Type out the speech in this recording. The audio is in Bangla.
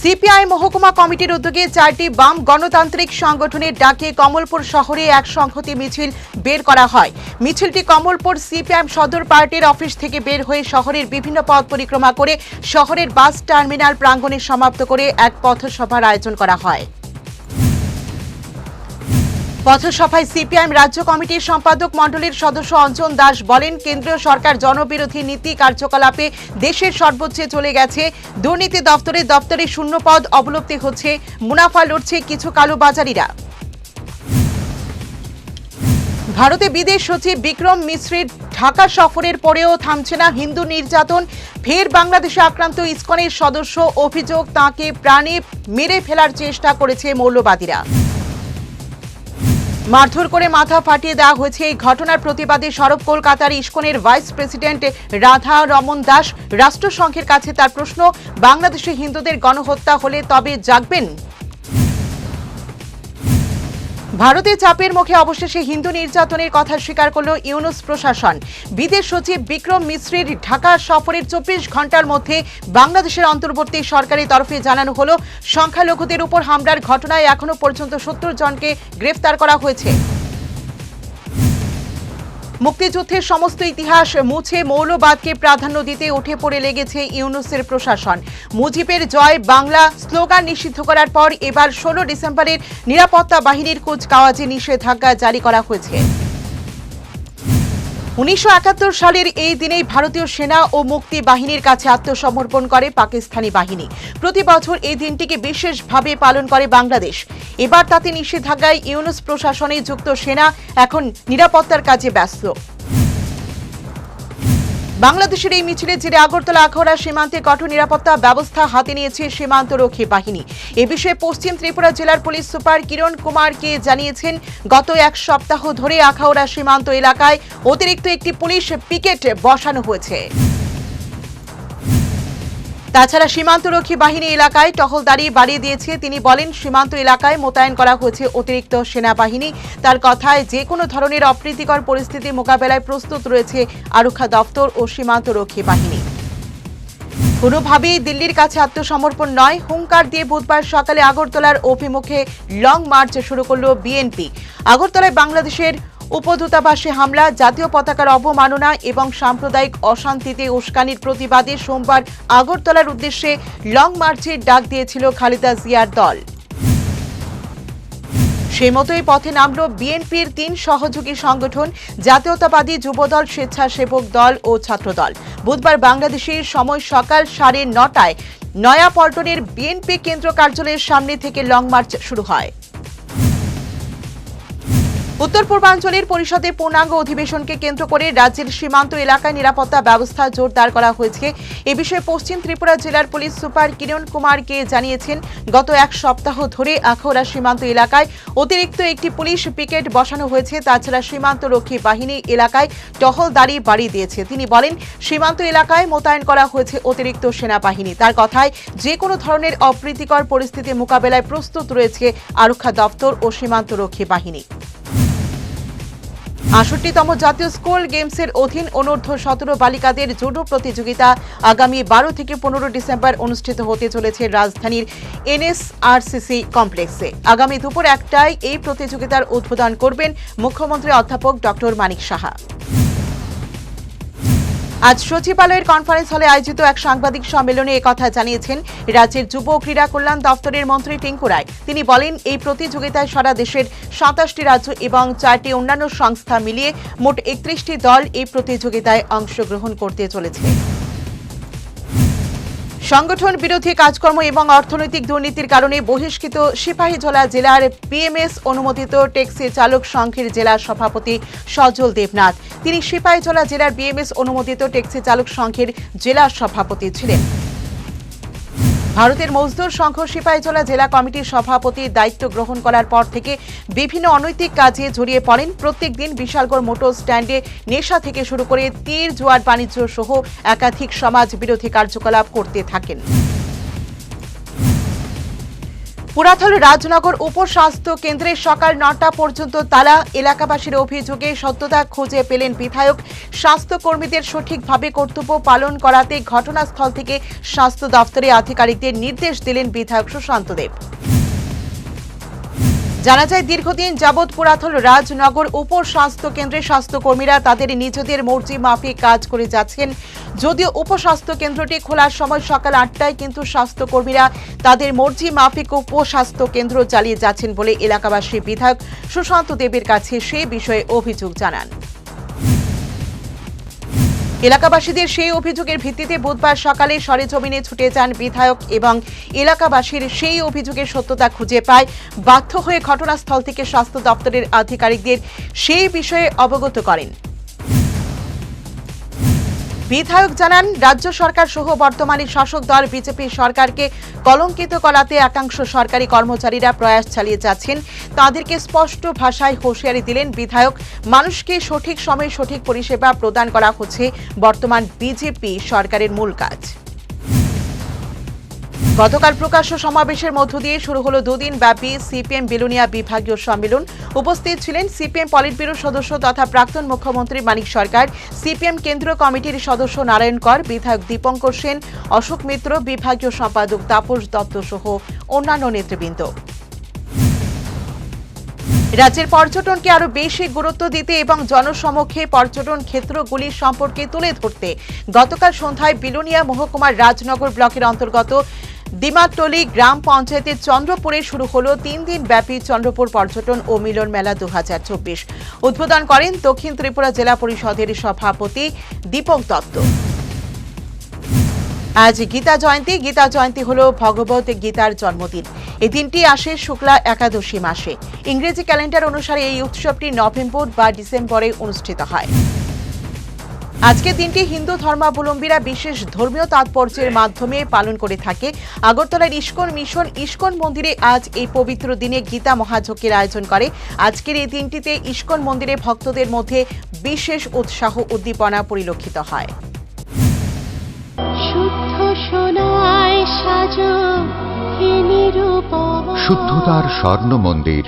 সিপিআই মহকুমা কমিটির উদ্যোগে 4টি বাম গণতান্ত্রিক সংগঠনের ডাকে কমলপুর শহরে এক সংহতি মিছিল বের করা হয়। মিছিলটি কমলপুর সিপিআইএম সদর পার্টির অফিস থেকে বের হয়ে শহরের বিভিন্ন পথ পরিক্রমা করে শহরের বাস টার্মিনাল প্রাঙ্গণে সমাপ্ত করে এক পথসভার আয়োজন করা হয়। পথসভায় সিপিআইএম রাজ্য কমিটির সম্পাদক মণ্ডলীর সদস্য অঞ্জন দাস বলেন, কেন্দ্রীয় সরকার জনবিরোধী নীতি কার্যকলাপে দেশের সর্বোচ্চে চলে গেছে। দুর্নীতি দপ্তরে শূন্য পদ অবলুপ্তি হচ্ছে, মুনাফা লুটছে কিছু কালোবাজারিরা। ভারতে বিদেশ সচিব বিক্রম মিশ্রের ঢাকা সফরের পরেও থামছে না হিন্দু নির্যাতন। ফের বাংলাদেশে আক্রান্ত ইসকনের সদস্য অভিযোগ, তাঁকে প্রাণে মেরে ফেলার চেষ্টা করেছে মৌলবাদীরা। মারধর করে মাথা ফাটিয়ে দেওয়া হয়েছে। এই ঘটনার প্রতিবাদে সরব কলকাতার ইসকনের ভাইস প্রেসিডেন্ট রাধা রমন দাস। রাষ্ট্রসংঘের কাছে তার প্রশ্ন, বাংলাদেশে হিন্দুদের গণহত্যা হলে তবে জাগবেন? ভারতের চাপের মুখে অবশেষে হিন্দু নির্যাতনের কথা স্বীকার করল ইউনুস প্রশাসন। বিদেশ সচিব বিক্রম মিশ্রের ঢাকা সফরের 24 ঘন্টার মধ্যে বাংলাদেশের অন্তর্বর্তী সরকারের তরফে জানানো হলো, সংখ্যালঘুদের উপর হামলার ঘটনায় এখনো পর্যন্ত 70 জনকে গ্রেফতার করা হয়েছে। মুক্তিযুদ্ধের সমস্ত ইতিহাস মুছে মৌলবাদকে প্রাধান্য দিতে উঠে পড়ে লেগেছে ইউনুসের প্রশাসন। মুজিবের জয় বাংলা স্লোগান নিষিদ্ধ করার পর এবার 16 ডিসেম্বরের নিরাপত্তা বাহিনীর কুচকাওয়াজে নিষেধাজ্ঞা জারি করা হয়েছে। 1971 সালের এই দিনেই ভারতীয় সেনা ও মুক্তি বাহিনীর কাছে আত্মসমর্পণ করে পাকিস্তানি বাহিনী। প্রতি বছর এই দিনটিকে বিশেষভাবে পালন করে বাংলাদেশ। এবার তাতে নিষেধাজ্ঞায় ইউনুস প্রশাসনে যুক্ত সেনা এখন নিরাপত্তার কাজে ব্যস্ত। বাংলাদেশের এই মিছিলের জেরে আগরতলা আখাউড়া সীমান্তে কঠোর নিরাপত্তা ব্যবস্থা হাতে নিয়েছে সীমান্তরক্ষী বাহিনী। এ বিষয়ে পশ্চিম ত্রিপুরা জেলার পুলিশ সুপার কিরণ কুমারকে জানিয়েছেন, গত এক সপ্তাহ ধরে আখাউড়া সীমান্ত এলাকায় অতিরিক্ত একটি পুলিশ পিকেট বসানো হয়েছে। তাছাড়া সীমান্তরক্ষী বাহিনী এলাকায় টহলদারি বাড়িয়ে দিয়েছে। তিনি বলেন, সীমান্ত এলাকায় মোতায়েন করা হয়েছে অতিরিক্ত সেনাবাহিনী। তার কথায়, যে কোনো ধরনের অপ্রীতিকর পরিস্থিতি মোকাবেলায় প্রস্তুত রয়েছে আরক্ষা দপ্তর ও সীমান্তরক্ষী বাহিনী। কোনোভাবেই দিল্লির কাছে আত্মসমর্পণ নয়, হুঙ্কার দিয়ে বুধবার সকালে আগরতলার অভিমুখে লং মার্চ শুরু করল বিএনপি। আগরতলায় বাংলাদেশের উপদূতাবাসে হামলা, জাতীয় পতাকার অবমাননা এবং সাম্প্রদায়িক অশান্তিতে উস্কানির প্রতিবাদে সোমবার আগরতলার উদ্দেশ্যে লং মার্চের ডাক দিয়েছিল খালেদা জিয়ার দল। সেই মতোই পথে নামল বিএনপির 3 সহযোগী সংগঠন, জাতীয়তাবাদী যুবদল, স্বেচ্ছাসেবক দল ও ছাত্রদল। বুধবার বাংলাদেশের সময় সকাল 9:30টায় নয়াপল্টনের বিএনপি কেন্দ্র কার্যালয়ের সামনে থেকে লং মার্চ শুরু হয়। উত্তর পূর্বাঞ্চলের পরিষদের পূর্ণাঙ্গ অধিবেশনকে কেন্দ্র করে রাজ্যের সীমান্ত এলাকায় নিরাপত্তা ব্যবস্থা জোরদার করা হয়েছে। এ বিষয়ে পশ্চিম ত্রিপুরা জেলার পুলিশ সুপার কিরণ কুমারকে জানিয়েছেন, গত এক সপ্তাহ ধরে আখাউড়া সীমান্ত এলাকায় অতিরিক্ত একটি পুলিশ পিকেট বসানো হয়েছে। তাছাড়া সীমান্তরক্ষী বাহিনী এলাকায় টহলদারি বাড়িয়ে দিয়েছে। তিনি বলেন, সীমান্ত এলাকায় মোতায়েন করা হয়েছে অতিরিক্ত সেনাবাহিনী। তার কথায়, যে কোনো ধরনের অপ্রীতিকর পরিস্থিতি মোকাবেলায় প্রস্তুত রয়েছে আরক্ষা দপ্তর ও সীমান্তরক্ষী বাহিনী। ৬৮তম জাতীয় স্কুল গেমসের অধীন অনূর্ধ্ব 17 বালিকাদের জুডো প্রতিযোগিতা আগামী 12 থেকে 15 ডিসেম্বর অনুষ্ঠিত হতে চলেছে রাজধানীর এনএসআরসিসি কমপ্লেক্সে। আগামী দুপুর 1টায় এই প্রতিযোগিতার উদ্বোধন করবেন মুখ্যমন্ত্রী অধ্যাপক ডক্টর মানিক সাহা। আজ সচিবালয়ের কনফারেন্স হলে আয়োজিত এক সাংবাদিক সম্মেলনে একথা জানিয়েছেন রাজ্যের যুব ও ক্রীড়া কল্যাণ দপ্তরের মন্ত্রী টিঙ্কু রায়। তিনি বলেন, এই প্রতিযোগিতায় সারা দেশের 27টি রাজ্য এবং 4টি অন্যান্য সংস্থা মিলিয়ে মোট 31টি দল এই প্রতিযোগিতায় অংশগ্রহণ করতে চলেছে। সংগঠন বিরোধী কাজকর্ম এবং অর্থনৈতিক দুর্নীতির কারণে বহিষ্কৃত সিপাহীজলা জেলার বিএমএস অনুমোদিত ট্যাক্সি চালক সংঘের জেলা সভাপতি সজল দেবনাথ। তিনি সিপাহীজলা জেলার বিএমএস অনুমোদিত ট্যাক্সি চালক সংঘের জেলা সভাপতি ছিলেন। ভারতের মজদুর সংঘ সিপাহীজলা জেলা কমিটির সভাপতির দায়িত্ব গ্রহণ করার পর থেকে বিভিন্ন অনৈতিক কাজে জড়িয়ে পড়েন। প্রত্যেক দিন বিশালগড় মোটর স্ট্যান্ডে নেশা থেকে শুরু করে তীর জুয়ার বাণিজ্য সহ একাধিক সমাজ বিরোধী কার্যকলাপ করতে থাকেন। পুরাতন রাজনগর উপস্বাস্থ্য কেন্দ্রে সকাল ৯টা পর্যন্ত তালা। এলাকাবাসীর অভিযোগে সত্যতা খুঁজে পেলেন বিধায়ক। স্বাস্থ্যকর্মীদের সঠিকভাবে কর্তব্য পালন করাতে ঘটনাস্থল থেকে স্বাস্থ্য দফতরের আধিকারিকদের নির্দেশ দিলেন বিধায়ক সুশান্ত দেব। জানা যায়, দীর্ঘদিন যাবৎ পুরাতন রাজনগর উপস্বাস্থ্য কেন্দ্রে স্বাস্থ্যকর্মীরা তাদের নিজেদের মর্জি মাফিক কাজ করে যাচ্ছেন। যদিও উপস্বাস্থ্য কেন্দ্রটি খোলার সময় সকাল ৮টায়, কিন্তু স্বাস্থ্যকর্মীরা তাদের মর্জি মাফিক উপস্বাস্থ্য কেন্দ্র চালিয়ে যাচ্ছেন বলে এলাকাবাসী বিধায়ক সুশান্ত দেবের কাছে সে বিষয়ে অভিযোগ জানান। এলাকাবাসীদের সেই অভিযোগের ভিত্তিতে বুধবার সকালে সরেজমিনে ছুটে যান বিধায়ক এবং এলাকাবাসীর সেই অভিযোগের সত্যতা খুঁজে পায়। বাধ্য হয়ে ঘটনাস্থল থেকে স্বাস্থ্য দপ্তরের আধিকারিকদের সেই বিষয়ে অবগত করেন। বিধায়ক জানান, রাজ্য সরকার সহ বর্তমানে শাসক দল বিজেপি সরকারকে কলঙ্কিত করাতে একাংশ সরকারি কর্মচারীরা প্রয়াস চালিয়ে যাচ্ছেন। তাদেরকে স্পষ্ট ভাষায় হুঁশিয়ারি দিলেন বিধায়ক। মানুষকে সঠিক সময়ে সঠিক পরিষেবা প্রদান করা হচ্ছে বর্তমান বিজেপি সরকারের মূল কাজ। গতকাল প্রকাশ্য সমাবেশের মধ্য দিয়ে শুরু হলো দুদিন ব্যাপী সিপিএম বিলোনিয়া বিভাগীয় সম্মেলন। উপস্থিত ছিলেন সিপিএম পলিট ব্যুরো সদস্য তথা প্রাক্তন মুখ্যমন্ত্রী মানিক সরকার, সিপিএম কেন্দ্রীয় কমিটির সদস্য নারায়ণ কর, বিধায়ক দীপঙ্কর সেন, অশোক মিত্র, বিভাগীয় সম্পাদক তাপস দত্ত সহ অন্যান্য নেতৃবৃন্দ। রাজ্যের পর্যটনকে আরো বেশি গুরুত্ব দিতে এবং জনসমক্ষে পর্যটন ক্ষেত্রগুলি সম্পর্কে তুলে ধরতে গতকাল সন্ধ্যায় বিলোনিয়া মহকুমার রাজনগর ব্লকের অন্তর্গত ডিমাটলি গ্রাম পঞ্চায়েতের চন্দ্রপুরে শুরু হলো ৩ দিন ব্যাপী চন্দ্রপুর পর্যটন ও মিলন মেলা ২০২৪। উদ্বোধন করেন দক্ষিণ ত্রিপুরা জেলা পরিষদের সভাপতি দীপক দত্ত। আজ গীতা জয়ন্তী হল ভগবত গীতার জন্মদিন। এই দিনটি আসে শুক্লা একাদশী মাসে। ইংরেজি ক্যালেন্ডার অনুসারে এই উৎসবটি নভেম্বর বা ডিসেম্বরে অনুষ্ঠিত হয়। আজকের দিনটি হিন্দু ধর্মাবলম্বীরা বিশেষ ধর্মীয় তাৎপর্যের মাধ্যমে পালন করে থাকে। আগরতলার ইস্কন মিশন ইস্কন মন্দিরে আজ এই পবিত্র দিনে গীতা মহাযজ্ঞের আয়োজন করে। আজকের এই দিনটিতে ইস্কন মন্দিরে ভক্তদের মধ্যে বিশেষ উৎসাহ উদ্দীপনা পরিলক্ষিত হয়। শুদ্ধতার স্বর্ণ মন্দির